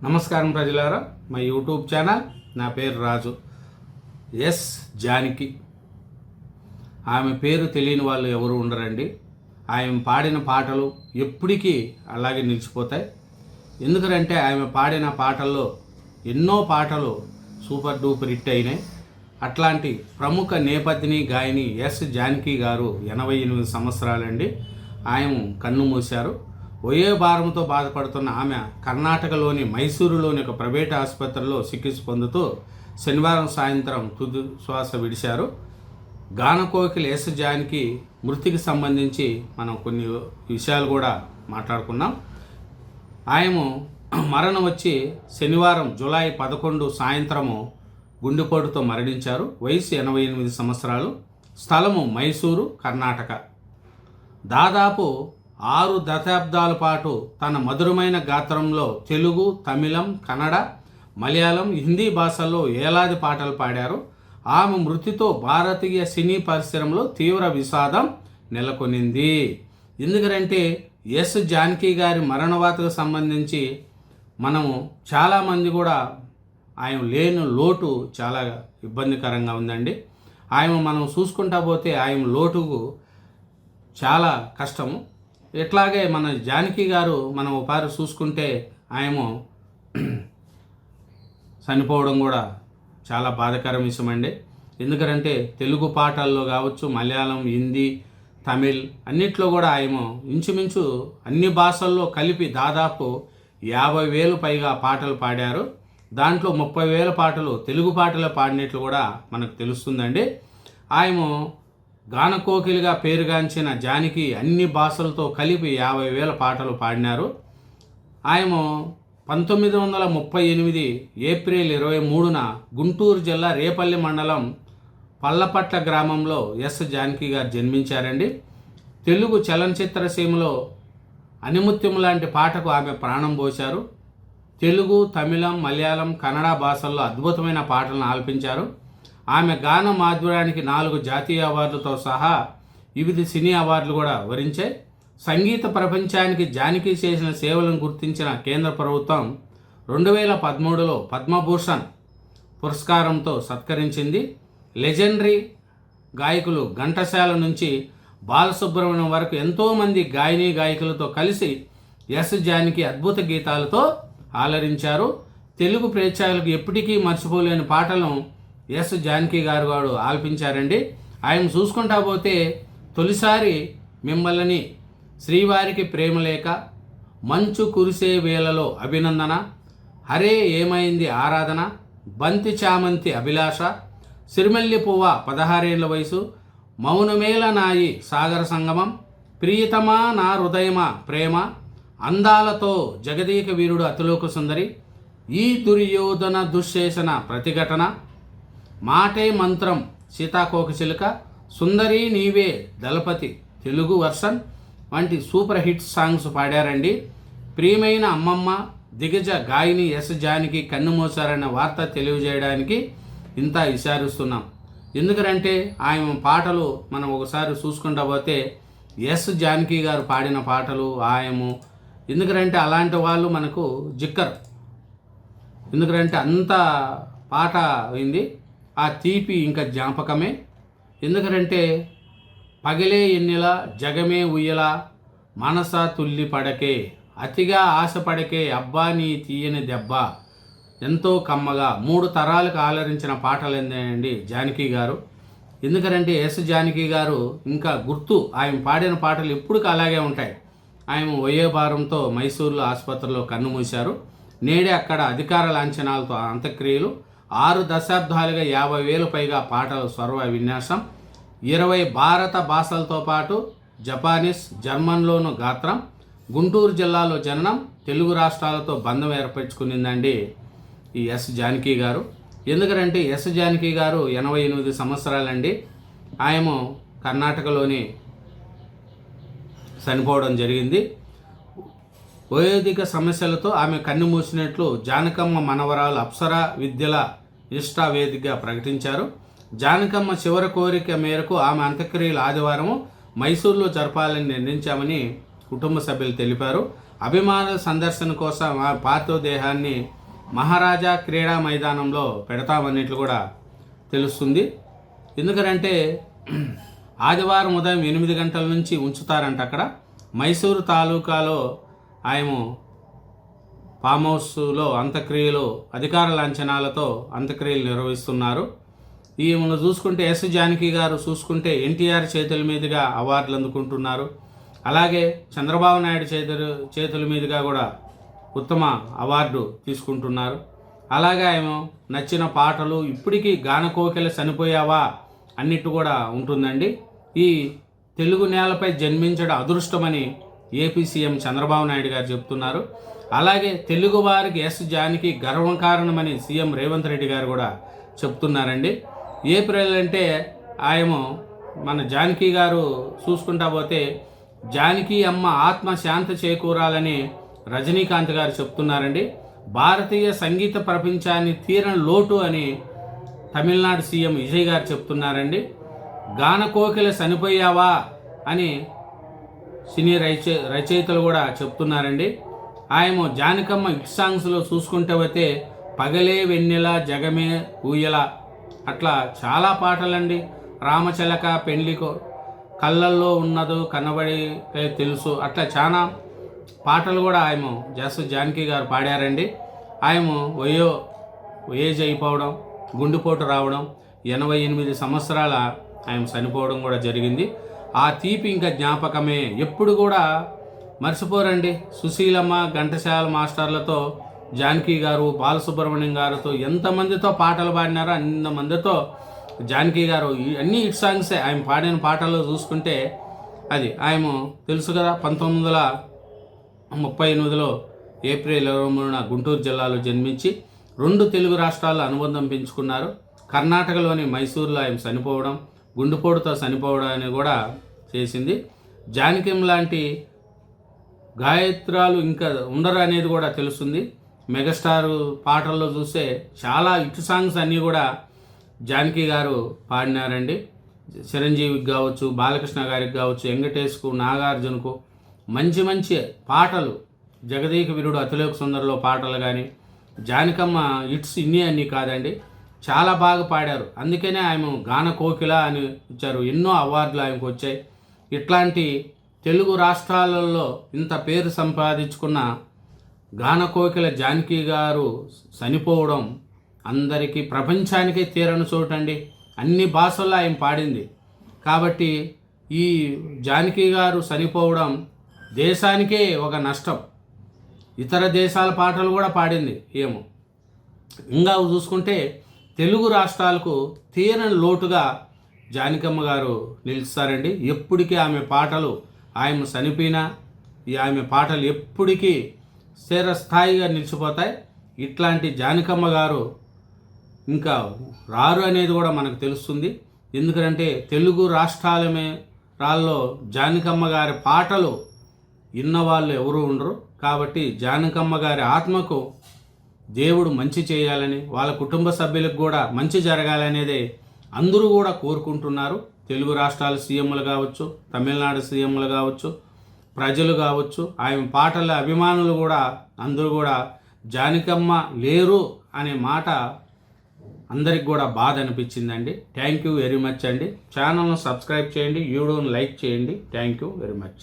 నమస్కారం ప్రజలారా, మా యూట్యూబ్ ఛానల్. నా పేరు రాజు. ఎస్ జానకి. ఆమె పేరు తెలియని వాళ్ళు ఎవరు ఉండరండి. ఆమె పాడిన పాటలు ఎప్పటికీ అలాగే నిలిచిపోతాయి. ఎందుకంటే ఆమె పాడిన పాటల్లో ఎన్నో పాటలు సూపర్ డూపర్ హిట్ అయినాయి. అట్లాంటి ప్రముఖ నేపథ్యని గాయని ఎస్ జానకి గారు 88 సంవత్సరాలండి. ఆయన కన్ను మూశారు. వయోభారంతో బాధపడుతున్న ఆమె కర్ణాటకలోని మైసూరులోని ఒక ప్రైవేట్ ఆసుపత్రిలో చికిత్స పొందుతూ శనివారం సాయంత్రం తుది శ్వాస విడిచారు. గానకోకిల ఎస్ జానకి మృతికి సంబంధించి మనం కొన్ని విషయాలు కూడా మాట్లాడుకున్నాం. ఆయన మరణం వచ్చి శనివారం జూలై 11 సాయంత్రము గుండెపోటుతో మరణించారు. వయసు 88 సంవత్సరాలు. స్థలము మైసూరు, కర్ణాటక. దాదాపు 6 దశాబ్దాల పాటు తన మధురమైన గాత్రంలో తెలుగు, తమిళం, కన్నడ, మలయాళం, హిందీ భాషల్లో ఏలాది పాటలు పాడారు. ఆమె మృతితో భారతీయ సినీ పరిశ్రమలో తీవ్ర విషాదం నెలకొనింది. ఎందుకంటే ఎస్ జానకి గారి మరణవార్తకు సంబంధించి మనము చాలామంది కూడా ఆయన లేని లోటు చాలా ఇబ్బందికరంగా ఉందండి. ఆయన మనం చూసుకుంటా పోతే ఆయన లోటుకు చాలా కష్టము. ఎట్లాగే మన జానకి గారు మనం ఒకసారి చూసుకుంటే ఆయన చనిపోవడం కూడా చాలా బాధాకరం విషయం అండి. ఎందుకంటే తెలుగు పాటల్లో కావచ్చు, మలయాళం, హిందీ, తమిళ్ అన్నిట్లో కూడా ఆయన ఇంచుమించు అన్ని భాషల్లో కలిపి దాదాపు 50,000 పైగా పాటలు పాడారు. దాంట్లో 30,000 పాటలు తెలుగు పాటలు పాడినట్లు కూడా మనకు తెలుస్తుందండి. ఆయన గానకోకిలిగా పేరుగాంచిన జానకి అన్ని భాషలతో కలిపి 50,000 పాటలు పాడినారు. ఆయన 1938 ఏప్రిల్ 23న గుంటూరు జిల్లా రేపల్లి మండలం పల్లపట్ల గ్రామంలో ఎస్ జానకి గారు జన్మించారండి. తెలుగు చలనచిత్ర సీమలో అనిముత్యం లాంటి పాటకు ఆమె ప్రాణం పోశారు. తెలుగు, తమిళం, మలయాళం, కన్నడ భాషల్లో అద్భుతమైన పాటలను ఆలపించారు. ఆమె గాన మాధుర్యానికి 4 జాతీయ అవార్డులతో సహా వివిధ సినీ అవార్డులు కూడా వరించాయి. సంగీత ప్రపంచానికి జానకి చేసిన సేవలను గుర్తించిన కేంద్ర ప్రభుత్వం 2013లో పద్మభూషణ్ పురస్కారంతో సత్కరించింది. లెజెండరీ గాయకులు ఘంటసాల నుంచి బాలసుబ్రహ్మణ్యం వరకు ఎంతోమంది గాయని గాయకులతో కలిసి ఎస్ జానకి అద్భుత గీతాలతో ఆలరించారు. తెలుగు ప్రేక్షకులకు ఎప్పటికీ మర్చిపోలేని పాటలను ఎస్ జానకి గారు ఆలపించారండి. ఆయన చూసుకుంటా పోతే తొలిసారి మిమ్మల్ని, శ్రీవారికి ప్రేమలేఖ, మంచు కురిసే వేళలో అభినందన, హరే ఏమైంది ఆరాధన, బంతి చామంతి అభిలాష, సిరిమల్లి పువ్వ 16 ఏళ్ల వయసు, మౌనమేల నాయి సాగర సంగమం, ప్రియతమా నా హృదయమా ప్రేమ, అందాలతో జగదీక వీరుడు అతిలోక సుందరి, ఈ దుర్యోధన దుశ్శేషణ ప్రతిఘటన, మాటే మంత్రం సీతాకోకచిలుక, సుందరి నీవే దళపతి తెలుగు వర్షన్ వంటి సూపర్ హిట్ సాంగ్స్ పాడారండి. ప్రియమైన అమ్మమ్మ దిగ్గజ గాయని ఎస్ జానకి కన్ను మూసారన్న వార్త తెలియజేయడానికి ఇంత విచారిస్తున్నాం. ఎందుకంటే ఆయన పాటలు మనం ఒకసారి చూసుకుంటా పోతే ఎస్ జానకి గారు పాడిన పాటలు ఆయము ఎందుకంటే అలాంటి వాళ్ళు మనకు జిక్కర్. ఎందుకంటే అంత పాట అయింది. ఆ తీపి ఇంకా జ్ఞాపకమే. ఎందుకంటే పగలే ఎన్నెల జగమే ఉయ్యల, మనస తుల్లి పడకే, అతిగా ఆశపడకే, అబ్బా నీ తీయని దెబ్బ, ఎంతో కమ్మగా 3 తరాలకు ఆలరించిన పాటలు ఏంటండి జానకి గారు. ఎందుకంటే ఎస్ జానకి గారు ఇంకా గుర్తు ఆయన పాడిన పాటలు ఎప్పటికీ అలాగే ఉంటాయి. ఆయన వయోభారంతో మైసూరులో ఆసుపత్రిలో కన్ను మూశారు. నేడే అక్కడ అధికార లాంఛనాలతో అంత్యక్రియలు. 6 దశాబ్దాలుగా 50,000 పైగా పాటలు స్వర విన్యాసం, 20 భారత భాషలతో పాటు జపానీస్, జర్మన్లోను గాత్రం. గుంటూరు జిల్లాలో జననం, తెలుగు రాష్ట్రాలతో బంధం ఏర్పరచుకునిందండి ఈ ఎస్ జానకి గారు. ఎందుకంటే ఎస్ జానకి గారు 88 సంవత్సరాలండి. ఆయన కర్ణాటకలోని చనిపోవడం జరిగింది. వయోధిక సమస్యలతో ఆమె కన్ను మూసినట్లు జానకమ్మ మనవరాలు అప్సరా విద్యల ఇష్టా వేదికగా ప్రకటించారు. జానకమ్మ చివరి కోరిక మేరకు ఆమె అంత్యక్రియలు ఆదివారం మైసూరులో జరపాలని నిర్ణయించామని కుటుంబ సభ్యులు తెలిపారు. అభిమానుల సందర్శన కోసం ఆ పార్థివ దేహాన్ని మహారాజా క్రీడా మైదానంలో పెడతామన్నట్లు కూడా తెలుస్తుంది. ఎందుకంటే ఆదివారం ఉదయం 8 గంటల నుంచి ఉంచుతారంట అక్కడ. మైసూరు తాలూకాలో ఆయన ఫామ్ హౌస్లో అంత్యక్రియలు అధికార లాంఛనాలతో అంత్యక్రియలు నిర్వహిస్తున్నారు. ఈమెను చూసుకుంటే ఎస్ జానకి గారు చూసుకుంటే ఎన్టీఆర్ చేతుల మీదుగా అవార్డులు అందుకుంటున్నారు. అలాగే చంద్రబాబు నాయుడు చేతుల మీదుగా కూడా ఉత్తమ అవార్డు తీసుకుంటున్నారు. అలాగే ఆయన నచ్చిన పాటలు ఇప్పటికీ గానకోకిల చనిపోయావా అన్నిటి కూడా ఉంటుందండి. ఈ తెలుగు నేలపై జన్మించడం అదృష్టమని ఏపీ సీఎం చంద్రబాబు నాయుడు గారు చెప్తున్నారు. అలాగే తెలుగు వారికి ఎస్ జానకి గర్వకారణమని సీఎం రేవంత్ రెడ్డి గారు కూడా చెప్తున్నారండి. ఏప్రిల్ అంటే ఆయన మన జానకి గారు చూసుకుంటా పోతే జానకి అమ్మ ఆత్మ శాంతి చేకూరాలని రజనీకాంత్ గారు చెప్తున్నారండి. భారతీయ సంగీత ప్రపంచాన్ని తీరని లోటు అని తమిళనాడు సీఎం విజయ్ గారు చెప్తున్నారండి. గానకోకిల చనిపోయావా అని సినీ రచయితలు కూడా చెప్తున్నారండి. ఆయన జానకమ్మ హిట్ సాంగ్స్లో చూసుకుంటే పోతే పగలే వెన్నెల జగమే ఊయల అట్లా చాలా పాటలండి. రామచిలక పెండ్లికో కళ్ళల్లో ఉన్నదో కనబడి తెలుసు అట్లా చాలా పాటలు కూడా ఆయన జానకి గారు పాడారండి. ఆయన ఏజ్ అయిపోవడం, గుండెపోటు రావడం, 88 సంవత్సరాల ఆయన చనిపోవడం కూడా జరిగింది. ఆ తీపి ఇంకా జ్ఞాపకమే ఎప్పుడు కూడా మర్చిపోరండి. సుశీలమ్మ, ఘంటసాల మాస్టర్లతో జానకి గారు, బాలసుబ్రహ్మణ్యం గారితో ఎంతమందితో పాటలు పాడినారో అంతమందితో జానకి గారు అన్ని హిట్ సాంగ్సే. ఆయన పాడిన పాటల్లో చూసుకుంటే అది ఆయన తెలుసు కదా. 1938లో ఏప్రిల్ 23న గుంటూరు జిల్లాలో జన్మించి 2 తెలుగు రాష్ట్రాల్లో అనుబంధం పెంచుకున్నారు. కర్ణాటకలోని మైసూరులో ఆయన చనిపోవడం, గుండెపోటుతో చనిపోవడం అని కూడా చేసింది. జానకి లాంటి గాయత్రాలు ఇంకా ఉండరు అనేది కూడా తెలుస్తుంది. మెగాస్టార్ పాటల్లో చూస్తే చాలా హిట్ సాంగ్స్ అన్నీ కూడా జానకి గారు పాడినారండి. చిరంజీవికి కావచ్చు, బాలకృష్ణ గారికి కావచ్చు, వెంకటేష్కు, నాగార్జునకు మంచి మంచి పాటలు, జగదేక వీరుడు అతిలోక సుందరిలో పాటలు కానీ జానకమ్మ హిట్స్ ఇన్ని అన్నీ కాదండి, చాలా బాగా పాడారు. అందుకనే ఆయన గాన కోకిల అని ఇచ్చారు. ఎన్నో అవార్డులు ఆయనకు వచ్చాయి. ఇట్లాంటి తెలుగు రాష్ట్రాలలో ఇంత పేరు సంపాదించుకున్న గాన కోకిల జానకి గారు చనిపోవడం అందరికీ ప్రపంచానికే తీరని చోటండి. అన్ని భాషల్లో ఆయన పాడింది కాబట్టి ఈ జానకి గారు చనిపోవడం దేశానికే ఒక నష్టం. ఇతర దేశాల పాటలు కూడా పాడింది ఏమో. ఇంకా చూసుకుంటే తెలుగు రాష్ట్రాలకు తీరని లోటుగా జానకమ్మ గారు నిలుస్తారండి. ఎప్పటికీ ఆమె పాటలు, ఆయన చనిపోయినా ఆమె పాటలు ఎప్పటికీ స్థిరస్థాయిగా నిలిచిపోతాయి. ఇట్లాంటి జానకమ్మ గారు ఇంకా రారు అనేది కూడా మనకు తెలుస్తుంది. ఎందుకంటే తెలుగు రాష్ట్రాల్లో జానకమ్మ గారి పాటలు విన్నవాళ్ళు ఎవరు ఉండరు. కాబట్టి జానకమ్మ గారి ఆత్మకు దేవుడు మంచి చేయాలని, వాళ్ళ కుటుంబ సభ్యులకు కూడా మంచి జరగాలనేదే అందరూ కూడా కోరుకుంటున్నారు. తెలుగు రాష్ట్రాల సీఎంలు కావచ్చు, తమిళనాడు సీఎంలు కావచ్చు, ప్రజలు కావచ్చు, ఆయన పాటల అభిమానులు కూడా అందరూ కూడా జానకమ్మ లేరు అనే మాట అందరికి కూడా బాధ అనిపించిందండి. థ్యాంక్ యూ వెరీ మచ్ అండి. ఛానల్ను సబ్స్క్రైబ్ చేయండి, వీడియోను లైక్ చేయండి. Thank you very much.